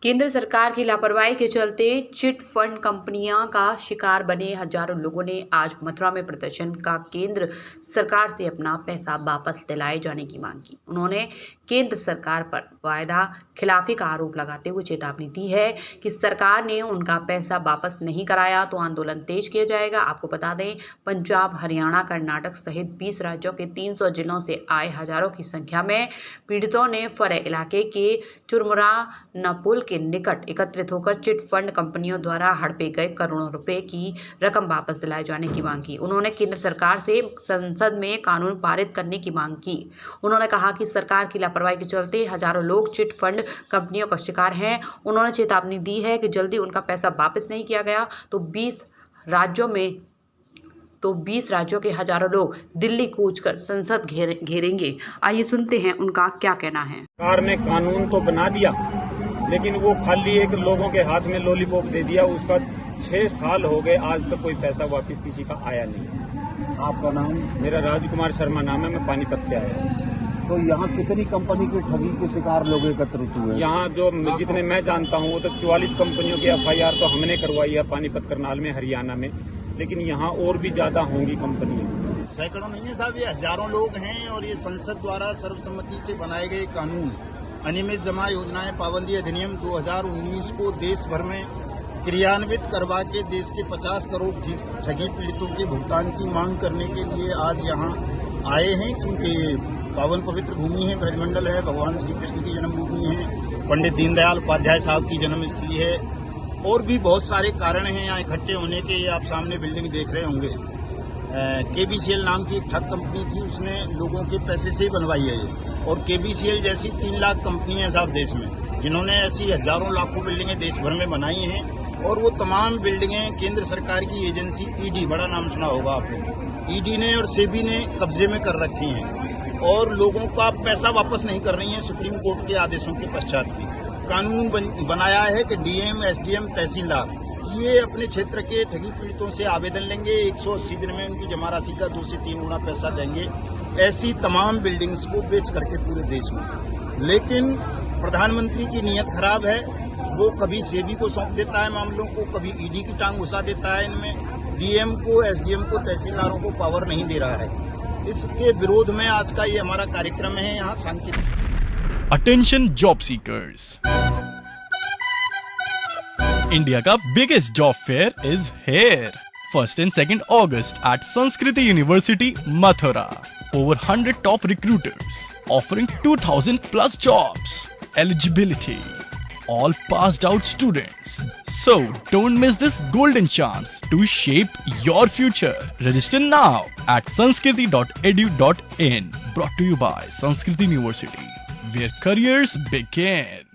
केंद्र सरकार की लापरवाही के चलते चिट फंड कंपनियां का शिकार बने हजारों लोगों ने आज मथुरा में प्रदर्शन का केंद्र सरकार से अपना पैसा वापस दिलाए जाने की मांग की। उन्होंने केंद्र सरकार पर वायदा खिलाफी का आरोप लगाते हुए चेतावनी दी है कि सरकार ने उनका पैसा वापस नहीं कराया तो आंदोलन तेज किया जाएगा। आपको बता दें, पंजाब, हरियाणा, कर्नाटक सहित 20 राज्यों के 300 जिलों से आए हजारों की संख्या में पीड़ितों ने फरे इलाके के चुरमुरा नपुल के निकट एकत्रित होकर चिट फंड कंपनियों द्वारा हड़पे गए करोड़ों रुपए की रकम वापस दिलाए जाने की मांग की। उन्होंने केंद्र सरकार से संसद में कानून पारित करने की मांग की। उन्होंने कहा कि सरकार की लापरवाही के चलते हजारों लोग चिट फंड कंपनियों का शिकार हैं। उन्होंने चेतावनी दी है कि जल्दी उनका पैसा वापस नहीं किया गया तो 20 राज्यों के हजारों लोग दिल्ली कूच कर संसद घेरेंगे। आइए सुनते हैं उनका क्या कहना है। सरकार ने कानून तो बना दिया, लेकिन वो खाली एक लोगों के हाथ में लॉलीपॉप दे दिया। उसका 6 साल हो गए, आज तक कोई पैसा वापस किसी का आया नहीं। आपका नाम? मेरा राजकुमार शर्मा नाम है, मैं पानीपत से आया। तो यहाँ कितनी कंपनी के ठगी के शिकार लोग एकत्रित हुए? यहाँ जो जितने मैं जानता हूँ वो तो 44 कंपनियों की FIR तो हमने करवाई है पानीपत, करनाल में, हरियाणा में, लेकिन यहाँ और भी ज्यादा होंगी कंपनियां। सैकड़ों नहीं है साहब, ये हजारों लोग हैं और ये संसद द्वारा सर्वसम्मति से बनाए गए कानून अनियमित जमा योजनाएं पाबंदी अधिनियम 2019 को देश भर में क्रियान्वित करवा के देश के 50 करोड़ ठगी पीड़ितों के भुगतान की मांग करने के लिए आज यहाँ आए हैं। क्योंकि पावन पवित्र भूमि है, ब्रजमंडल है, भगवान श्री कृष्ण की जन्मभूमि है, पंडित दीनदयाल उपाध्याय साहब की जन्मस्थली है और भी बहुत सारे कारण हैं यहाँ इकट्ठे होने के। ये आप सामने बिल्डिंग देख रहे होंगे, KBCL नाम की एक ठग कंपनी थी, उसने लोगों के पैसे से ही बनवाई है ये। और KBCL जैसी 3 लाख कंपनी है साहब देश में, जिन्होंने ऐसी हजारों लाखों बिल्डिंगें देश भर में बनाई हैं। और वो तमाम बिल्डिंगें केंद्र सरकार की एजेंसी ED, बड़ा नाम सुना होगा आपने, ED ने और SEBI ने कब्जे में कर रखी हैं और लोगों का पैसा वापस नहीं कर रही हैं सुप्रीम कोर्ट के आदेशों के पश्चात भी। कानून बनाया है कि DM, SDM, तहसीलदार ये अपने क्षेत्र के ठगी पीड़ितों से आवेदन लेंगे, 180 दिन में उनकी जमा राशि का 2 से 3 गुना पैसा देंगे, ऐसी तमाम बिल्डिंग्स को बेच करके पूरे देश में। लेकिन प्रधानमंत्री की नीयत खराब है, वो कभी SEBI को सौंप देता है मामलों को, कभी ED की टांग घुसा देता है इनमें, DM को, SDM को, तहसीलदारों को पावर नहीं दे रहा है। इसके विरोध में आज का ये हमारा कार्यक्रम है यहाँ शांति। अटेंशन जॉब सीकर्स, इंडिया का biggest job fair is here. 1st and 2nd August at Sanskriti University, Mathura. Over 100 top recruiters offering 2000 plus jobs. Eligibility: all passed out students. So don't miss this golden chance to shape your future. Register now at sanskriti.edu.in. Brought to you by Sanskriti University, where careers begin.